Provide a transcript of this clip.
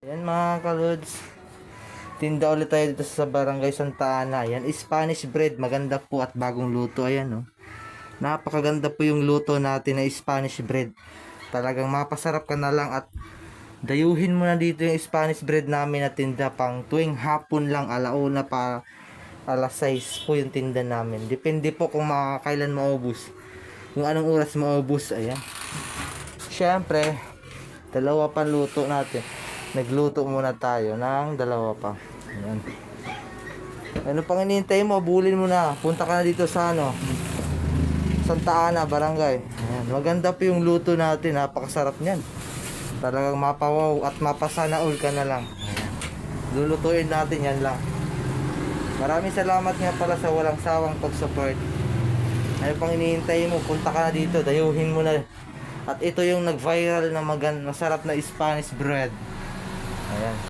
Ayan mga kalods, tinda ulit tayo dito sa Barangay Santa Ana. Ayan, Spanish bread, maganda po at bagong luto. Ayan, oh. Napakaganda po yung luto natin na Spanish bread. Talagang mapasarap ka na lang at dayuhin mo na dito yung Spanish bread namin na tinda pang tuwing hapon lang, alauna pa alas 6 po yung tinda namin. Depende po kung kailan maubos. Kung anong oras maubos, ayan. Siyempre, dalawa pa luto natin. Nagluto muna tayo ng dalawa pa. Ayan. Ano pang hinihintay mo? Bulin mo na. Punta ka na dito sa Santa Ana, Barangay. Ayan. Maganda po yung luto natin. Napakasarap niyan. Talagang mapawaw at mapasana all ka na lang. Ayan. Lulutuin natin yan lang. Maraming salamat nga pala sa walang sawang pag-support. Ano pang hinihintay mo? Punta ka na dito. Dayuhin mo na. At ito yung nag-viral na masarap na Spanish bread.